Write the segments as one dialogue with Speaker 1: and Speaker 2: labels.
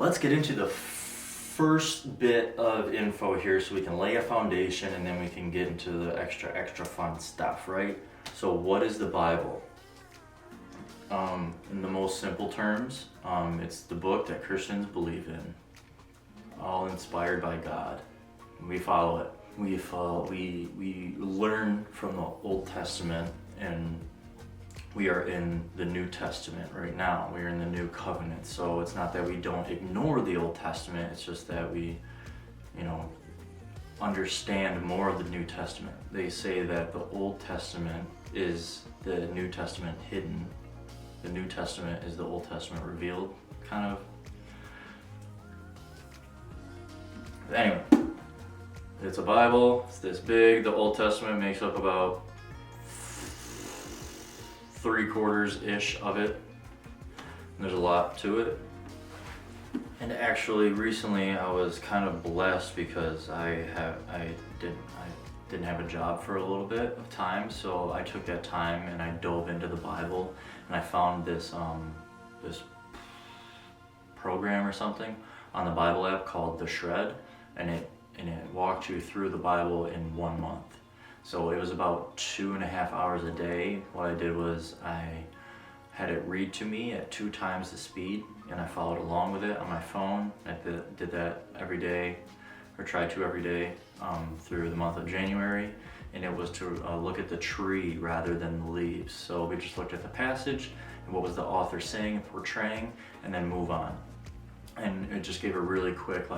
Speaker 1: let's get into the first bit of info here so we can lay a foundation and then we can get into the extra fun stuff, right? So what is the Bible? In the most simple terms, it's the book that Christians believe in, all inspired by God. We follow it. We learn from the Old Testament, and we are in the New Testament right now. We are in the New Covenant. So it's not that we don't ignore the Old Testament, it's just that we, understand more of the New Testament. They say that the Old Testament is the New Testament hidden. The New Testament is the Old Testament revealed, kind of. Anyway, it's a Bible, it's this big. The Old Testament makes up about 3/4-ish of it. And there's a lot to it. And actually, recently I was kind of blessed because I didn't have a job for a little bit of time, so I took that time and I dove into the Bible, and I found this this program or something on the Bible app called The Shred, and it walked you through the Bible in 1 month. So it was about 2.5 hours a day. What I did was I had it read to me at 2 times the speed, and I followed along with it on my phone. I did that every day, or tried to every day, through the month of January, and it was to look at the tree rather than the leaves. So we just looked at the passage and what was the author saying and portraying, and then move on. And it just gave a really quick,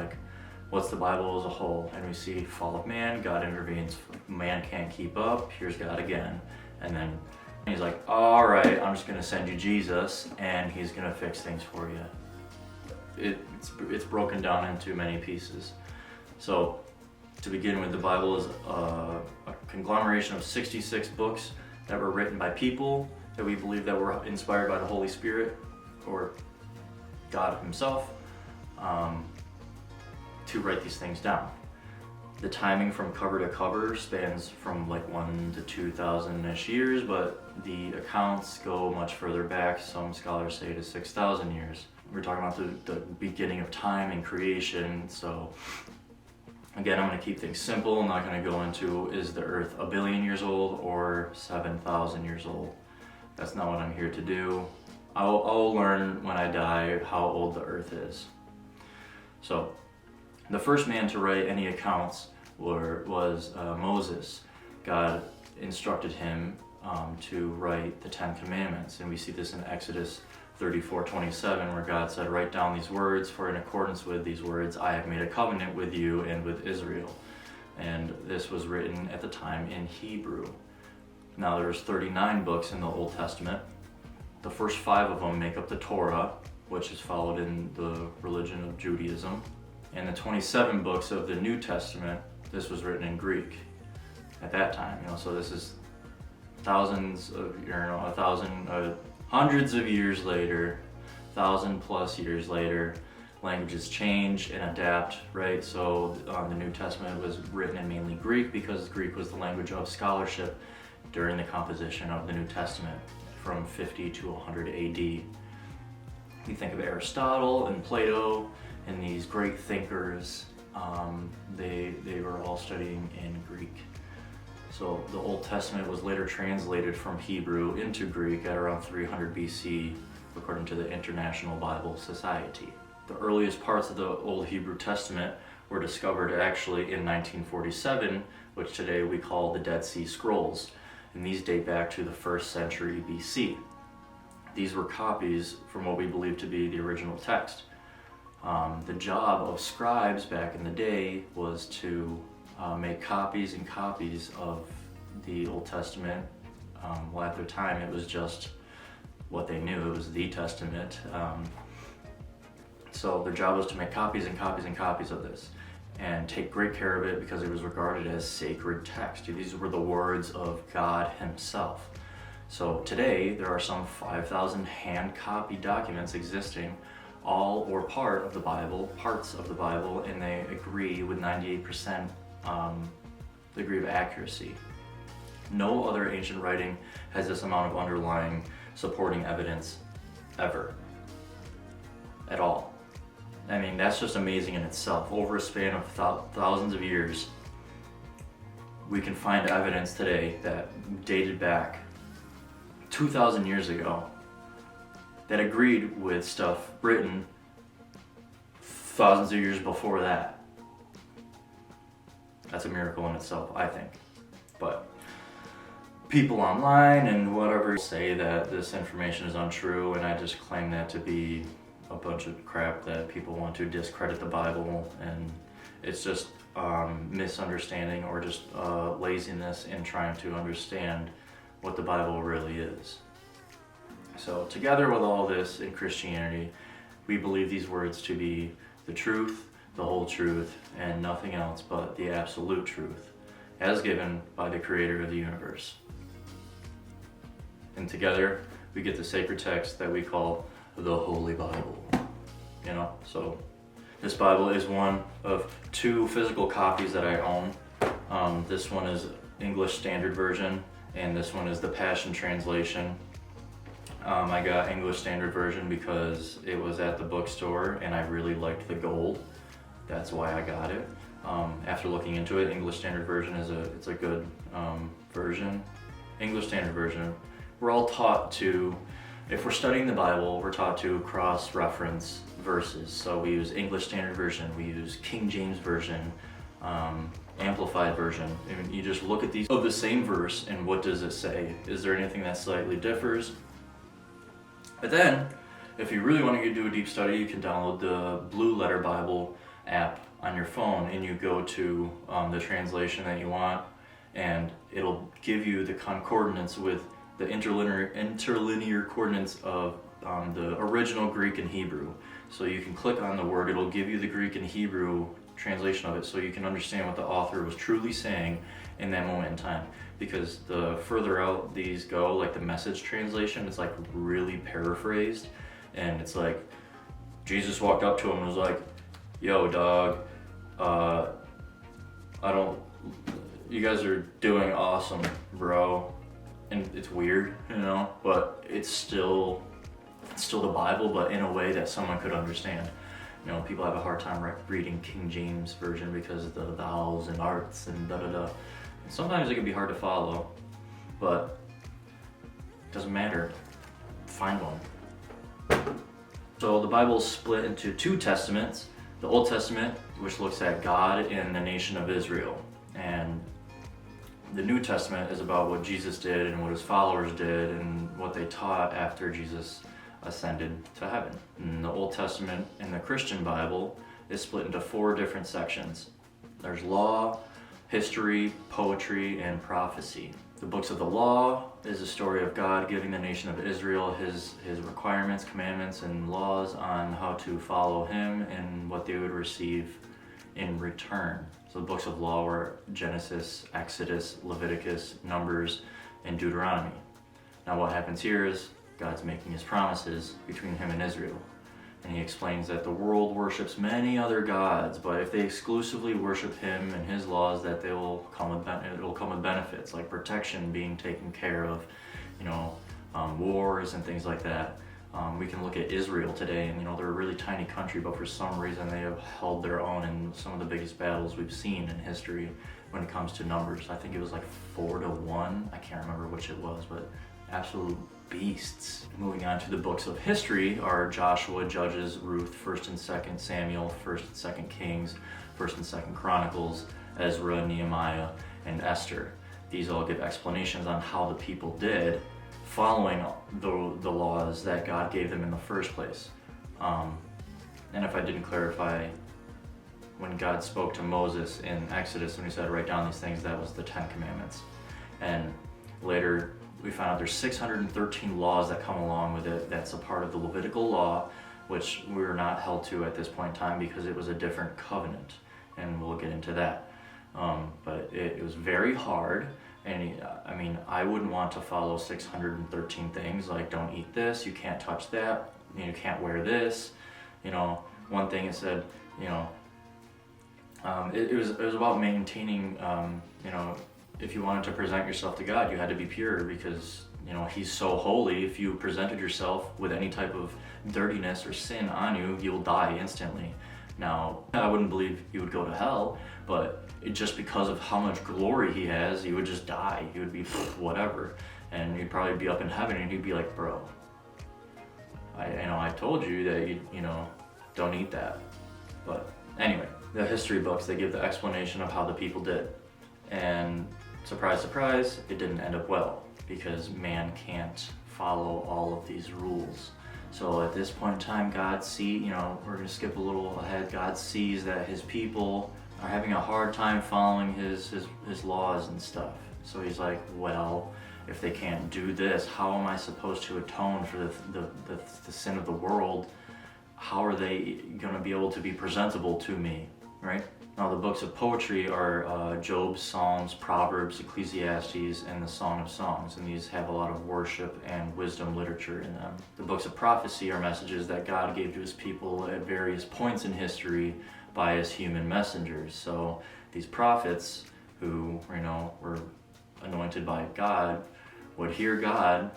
Speaker 1: what's the Bible as a whole? And we see fall of man, God intervenes, man can't keep up, here's God again. And then he's like, all right, I'm just gonna send you Jesus and he's gonna fix things for you. It's broken down into many pieces. So to begin with, the Bible is a conglomeration of 66 books that were written by people that we believe that were inspired by the Holy Spirit or God himself, to write these things down. The timing from cover to cover spans from 1 to 2,000-ish years, but the accounts go much further back. Some scholars say to 6,000 years. We're talking about the beginning of time and creation. So again, I'm going to keep things simple. I'm not going to go into, is the earth 1 billion years old or 7,000 years old? That's not what I'm here to do. I'll learn when I die how old the earth is. So the first man to write any accounts was Moses. God instructed him to write the 10 Commandments, and we see this in Exodus 34:27, where God said, write down these words, for in accordance with these words I have made a covenant with you and with Israel. And this was written at the time in Hebrew. Now there's 39 books in the Old Testament. The first 5 of them make up the Torah, which is followed in the religion of Judaism. And the 27 books of the New Testament, this was written in Greek at that time. So this is hundreds of years later, 1,000+ years later. Languages change and adapt, right? So the New Testament was written in mainly Greek because Greek was the language of scholarship during the composition of the New Testament from 50 to 100 AD. You think of Aristotle and Plato and these great thinkers, they were all studying in Greek. So the Old Testament was later translated from Hebrew into Greek at around 300 BC, according to the International Bible Society. The earliest parts of the Old Hebrew Testament were discovered actually in 1947, which today we call the Dead Sea Scrolls, and these date back to the 1st century BC. These were copies from what we believe to be the original text. The job of scribes back in the day was to make copies and copies of the Old Testament. Well, at the time it was just what they knew, it was the Testament. So their job was to make copies and copies and copies of this and take great care of it because it was regarded as sacred text. These were the words of God himself. So today there are some 5,000 hand-copied documents existing, all or part of the Bible, parts of the Bible, and they agree with 98% degree of accuracy. No other ancient writing has this amount of underlying supporting evidence ever, at all. I mean, that's just amazing in itself. Over a span of thousands of years, we can find evidence today that dated back 2,000 years ago that agreed with stuff written thousands of years before that. That's a miracle in itself, I think. But people online and whatever say that this information is untrue, and I just claim that to be a bunch of crap that people want to discredit the Bible, and it's just misunderstanding or just laziness in trying to understand what the Bible really is. So together with all this in Christianity, we believe these words to be the truth, the whole truth, and nothing else but the absolute truth, as given by the Creator of the universe. And together, we get the sacred text that we call the Holy Bible. You know, so this Bible is one of 2 physical copies that I own. This one is English Standard Version, and this one is the Passion Translation. I got English Standard Version because it was at the bookstore and I really liked the gold. That's why I got it. After looking into it, English Standard Version it's a good version. English Standard Version. We're all taught to, if we're studying the Bible, we're taught to cross-reference verses. So we use English Standard Version, we use King James Version, Amplified Version. And you just look at these of the same verse and what does it say? Is there anything that slightly differs? But then, if you really want to do a deep study, you can download the Blue Letter Bible app on your phone, and you go to the translation that you want, and it'll give you the concordance with the interlinear coordinates of the original Greek and Hebrew. So you can click on the word, it'll give you the Greek and Hebrew translation of it, so you can understand what the author was truly saying in that moment in time. Because the further out these go, like the Message translation, it's like really paraphrased, and it's like Jesus walked up to him and was like, "Yo, dog, you guys are doing awesome, bro." And it's weird, you know, but it's still the Bible, but in a way that someone could understand. You know, people have a hard time reading King James Version because of the vowels and arts and da-da-da. Sometimes it can be hard to follow, but it doesn't matter. Find one. So the Bible is split into 2 testaments. The Old Testament, which looks at God and the nation of Israel. And the New Testament is about what Jesus did and what his followers did and what they taught after Jesus ascended to heaven. And the Old Testament in the Christian Bible is split into 4 different sections. There's law, history, poetry, and prophecy. The books of the law is a story of God giving the nation of Israel his requirements, commandments, and laws on how to follow him and what they would receive in return. So the books of law were Genesis, Exodus, Leviticus, Numbers, and Deuteronomy. Now what happens here is God's making his promises between him and Israel. And he explains that the world worships many other gods, but if they exclusively worship him and his laws, that it'll come with benefits, like protection being taken care of, you know, wars and things like that. We can look at Israel today, and you know, they're a really tiny country, but for some reason they have held their own in some of the biggest battles we've seen in history when it comes to numbers. I think it was like 4-1. I can't remember which it was, but absolute beasts. Moving on to the books of history are Joshua, Judges, Ruth, 1st and 2nd Samuel, 1st and 2nd Kings, 1st and 2nd Chronicles, Ezra, Nehemiah, and Esther. These all give explanations on how the people did following the laws that God gave them in the first place. And if I didn't clarify, when God spoke to Moses in Exodus, when he said, "Write down these things," that was the 10 Commandments. And later, we found out there's 613 laws that come along with it. That's a part of the Levitical law, which we're not held to at this point in time because it was a different covenant, and we'll get into that. But it was very hard, and I mean, I wouldn't want to follow 613 things, like don't eat this, you can't touch that, you can't wear this. You know, one thing it said, you know, it was about maintaining, you know, if you wanted to present yourself to God, you had to be pure because he's so holy. If you presented yourself with any type of dirtiness or sin on you, you'll die instantly. Now, I wouldn't believe you would go to hell, but just because of how much glory he has, you would just die. You would be whatever, and you'd probably be up in heaven, and he'd be like, bro, I told you that you don't eat that. But anyway, the history books, they give the explanation of how the people did, and surprise, surprise, it didn't end up well, because man can't follow all of these rules. So at this point in time, God we're gonna skip a little ahead. God sees that his people are having a hard time following his laws and stuff. So he's like, well, if they can't do this, how am I supposed to atone for the sin of the world? How are they gonna be able to be presentable to me, right? Now the books of poetry are Job, Psalms, Proverbs, Ecclesiastes, and the Song of Songs, and these have a lot of worship and wisdom literature in them. The books of prophecy are messages that God gave to his people at various points in history by his human messengers. So these prophets who were anointed by God would hear God.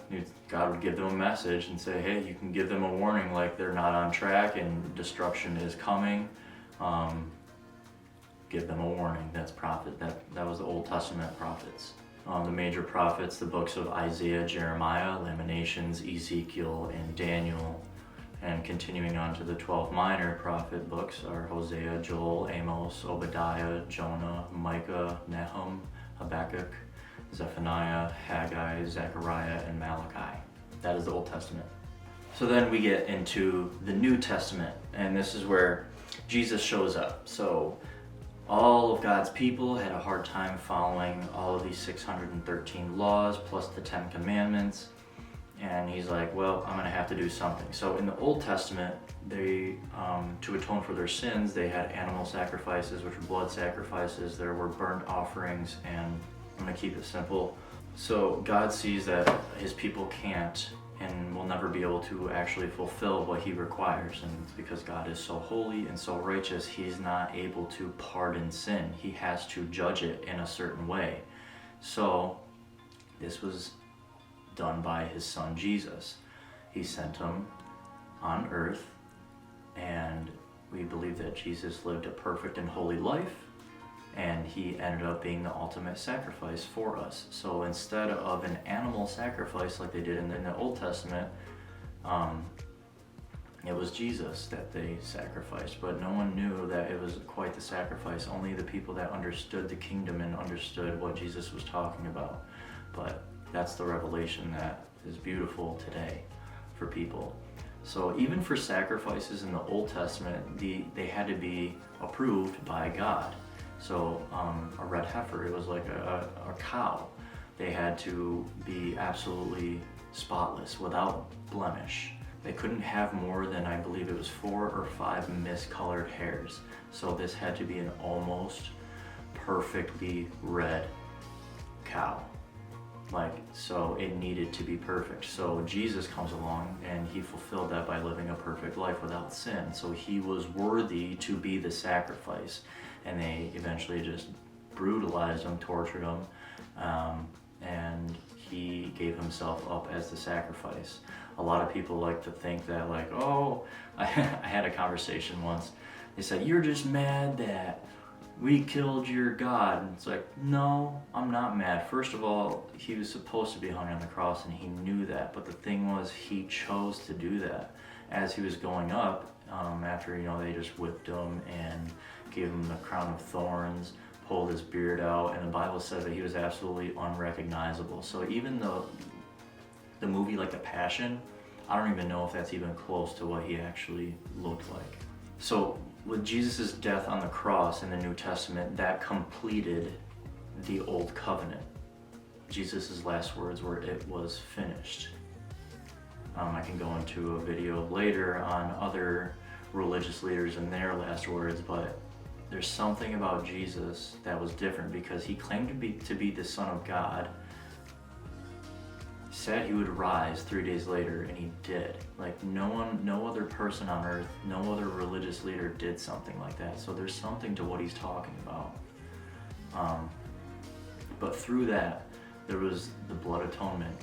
Speaker 1: God would give them a message and say, hey, you can give them a warning like they're not on track and destruction is coming. Give them a warning. That's prophet. That was the Old Testament prophets. The major prophets, the books of Isaiah, Jeremiah, Lamentations, Ezekiel, and Daniel. And continuing on to the 12 minor prophet books are Hosea, Joel, Amos, Obadiah, Jonah, Micah, Nahum, Habakkuk, Zephaniah, Haggai, Zechariah, and Malachi. That is the Old Testament. So then we get into the New Testament, and this is where Jesus shows up. So all of God's people had a hard time following all of these 613 laws plus the 10 commandments. And he's like, well, I'm gonna have to do something. So in the Old Testament, they, to atone for their sins, they had animal sacrifices, which were blood sacrifices. There were burnt offerings, and I'm gonna keep it simple. So God sees that his people can't and will never be able to actually fulfill what he requires. And it's because God is so holy and so righteous, he's not able to pardon sin. He has to judge it in a certain way. So this was done by his son Jesus. He sent him on earth, and we believe that Jesus lived a perfect and holy life, and he ended up being the ultimate sacrifice for us. So instead of an animal sacrifice like they did in the Old Testament, it was Jesus that they sacrificed, but no one knew that it was quite the sacrifice. Only the people that understood the kingdom and understood what Jesus was talking about. But that's the revelation that is beautiful today for people. So even for sacrifices in the Old Testament, they had to be approved by God. So a red heifer, it was like a cow. They had to be absolutely spotless, without blemish. They couldn't have more than, I believe it was 4 or 5 miscolored hairs. So this had to be an almost perfectly red cow. So it needed to be perfect. So Jesus comes along and he fulfilled that by living a perfect life without sin. So he was worthy to be the sacrifice. And they eventually just brutalized him, tortured him, and he gave himself up as the sacrifice. A lot of people like to think that I had a conversation once. They said, you're just mad that we killed your God. And it's like, no, I'm not mad. First of all, he was supposed to be hung on the cross and he knew that. But the thing was, he chose to do that. As he was going up, after, they just whipped him and gave him the crown of thorns, pulled his beard out, and the Bible said that he was absolutely unrecognizable. So even the movie like The Passion, I don't even know if that's even close to what he actually looked like. So with Jesus' death on the cross in the New Testament, that completed the Old Covenant. Jesus' last words were, "It was finished." I can go into a video later on other religious leaders and their last words, but there's something about Jesus that was different because he claimed to be the Son of God, said he would rise 3 days later, and he did. No other person on earth, no other religious leader did something like that. So there's something to what he's talking about. But through that, there was the blood atonement.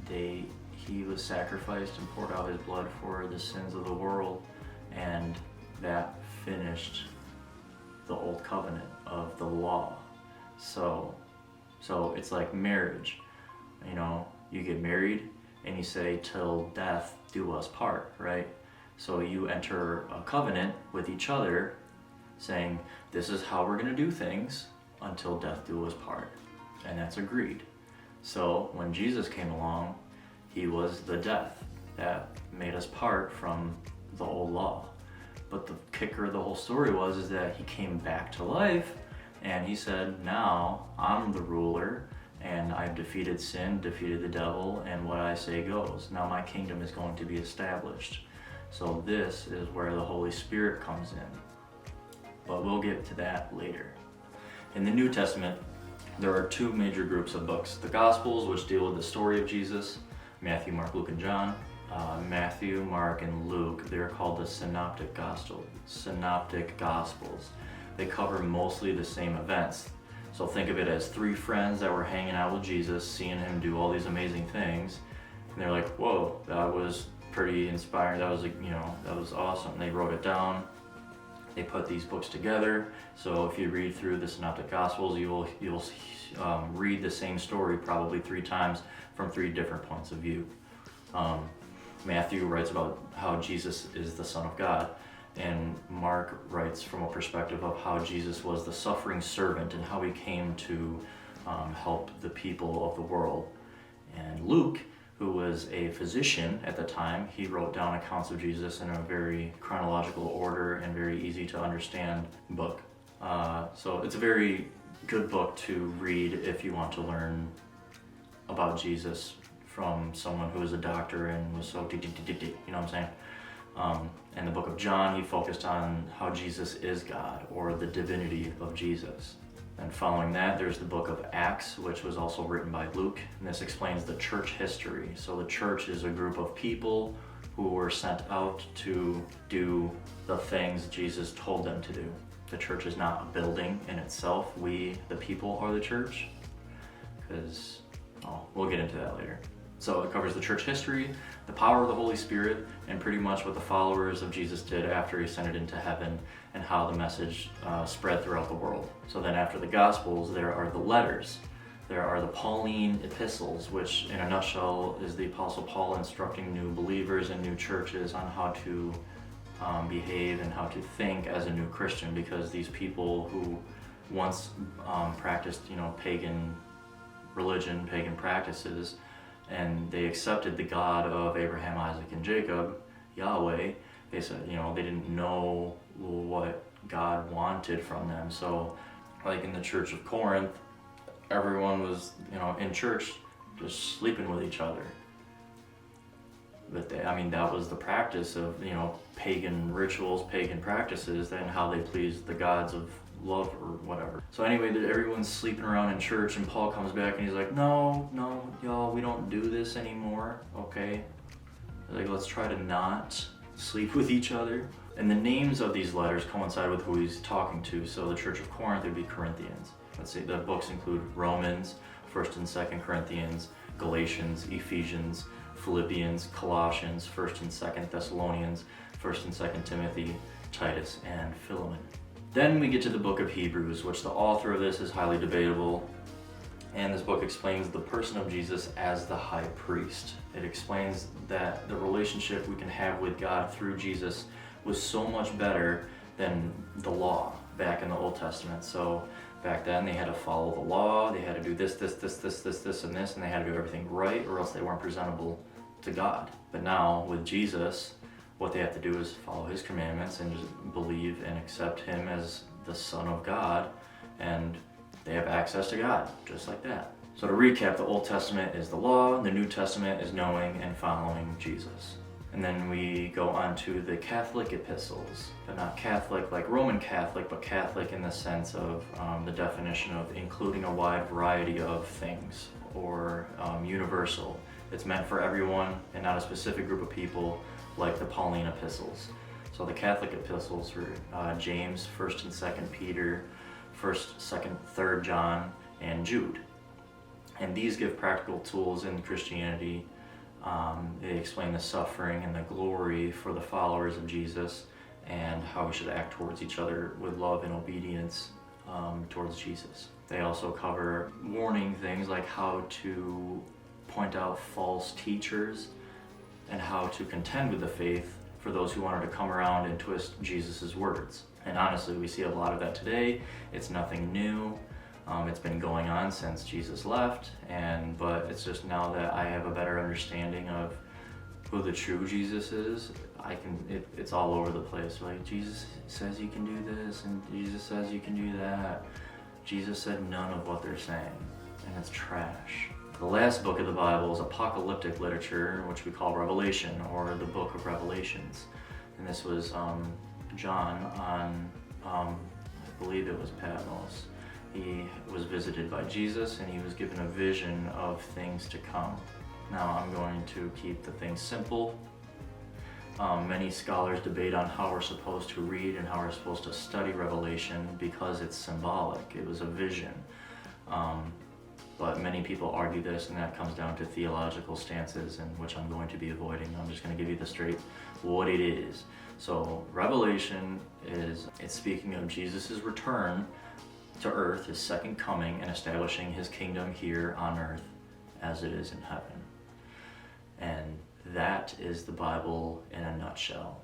Speaker 1: he was sacrificed and poured out his blood for the sins of the world, and that finished the old covenant of the law. So it's like marriage. You know, you get married and you say, till death do us part, right? So you enter a covenant with each other saying, this is how we're going to do things until death do us part. And that's agreed. So when Jesus came along, he was the death that made us part from the old law. But the kicker of the whole story is that he came back to life, and he said, now I'm the ruler, and I've defeated sin, defeated the devil, and what I say goes. Now my kingdom is going to be established. So this is where the Holy Spirit comes in. But we'll get to that later. In the New Testament, there are two major groups of books. The Gospels, which deal with the story of Jesus, Matthew, Mark, Luke, and John. Matthew, Mark, and Luke, they're called the Synoptic Gospels. They cover mostly the same events. So think of it as three friends that were hanging out with Jesus, seeing him do all these amazing things. And they're like, whoa, that was pretty inspiring. That was, that was awesome. They wrote it down. They put these books together. So if you read through the Synoptic Gospels, you'll read the same story probably 3 times from 3 different points of view. Matthew writes about how Jesus is the Son of God, and Mark writes from a perspective of how Jesus was the suffering servant and how he came to help the people of the world. And Luke, who was a physician at the time, he wrote down accounts of Jesus in a very chronological order and very easy to understand book. So it's a very good book to read if you want to learn about Jesus from someone who was a doctor and was so you know what I'm saying? In the book of John, he focused on how Jesus is God, or the divinity of Jesus. And following that, there's the book of Acts, which was also written by Luke, and this explains the church history. So the church is a group of people who were sent out to do the things Jesus told them to do. The church is not a building in itself. We, the people, are the church, because we'll get into that later. So it covers the church history, the power of the Holy Spirit, and pretty much what the followers of Jesus did after he ascended into heaven, and how the message spread throughout the world. So then after the Gospels, there are the letters. There are the Pauline Epistles, which in a nutshell is the Apostle Paul instructing new believers and new churches on how to behave and how to think as a new Christian, because these people who once practiced, pagan religion, pagan practices, and they accepted the God of Abraham, Isaac, and Jacob, Yahweh. They said, they didn't know what God wanted from them. So, like in the church of Corinth, everyone was, in church just sleeping with each other. But that was the practice of, pagan rituals, pagan practices, and how they pleased the gods of love or whatever. So anyway, everyone's sleeping around in church, and Paul comes back and he's like, no, y'all, we don't do this anymore, okay? Like, let's try to not sleep with each other. And the names of these letters coincide with who he's talking to. So the church of Corinth would be Corinthians. Let's see, the books include Romans, 1st and 2nd Corinthians, Galatians, Ephesians, Philippians, Colossians, 1st and 2nd Thessalonians, 1st and 2nd Timothy, Titus, and Philemon. Then we get to the book of Hebrews, which the author of this is highly debatable. And this book explains the person of Jesus as the high priest. It explains that the relationship we can have with God through Jesus was so much better than the law back in the Old Testament. So back then they had to follow the law, they had to do this, and this, and they had to do everything right, or else they weren't presentable to God. But now with Jesus, what they have to do is follow his commandments and just believe and accept him as the Son of God, and they have access to God, just like that. So to recap, the Old Testament is the law, the New Testament is knowing and following Jesus. And then we go on to the Catholic epistles, but not Catholic like Roman Catholic, but Catholic in the sense of the definition of including a wide variety of things, or universal. It's meant for everyone and not a specific group of people, like the Pauline epistles. So the Catholic epistles are James, 1st and 2nd Peter, 1st, 2nd, 3rd John, and Jude. And these give practical tools in Christianity They explain the suffering and the glory for the followers of Jesus, and how we should act towards each other with love and obedience towards Jesus. They also cover warning things like how to point out false teachers and how to contend with the faith for those who wanted to come around and twist Jesus' words. And honestly, we see a lot of that today. It's nothing new. It's been going on since Jesus left, but it's just now that I have a better understanding of who the true Jesus is, it's all over the place. Like, Jesus says you can do this, and Jesus says you can do that. Jesus said none of what they're saying, and it's trash. The last book of the Bible is apocalyptic literature, which we call Revelation, or the book of Revelations. And this was John on, I believe it was Patmos. He was visited by Jesus, and he was given a vision of things to come. Now I'm going to keep the things simple. Many scholars debate on how we're supposed to read and how we're supposed to study Revelation because it's symbolic. It was a vision. But many people argue this, and that comes down to theological stances, and which I'm going to be avoiding. I'm just going to give you the straight what it is. So Revelation it's speaking of Jesus' return to earth, his second coming, and establishing his kingdom here on earth as it is in heaven. And that is the Bible in a nutshell.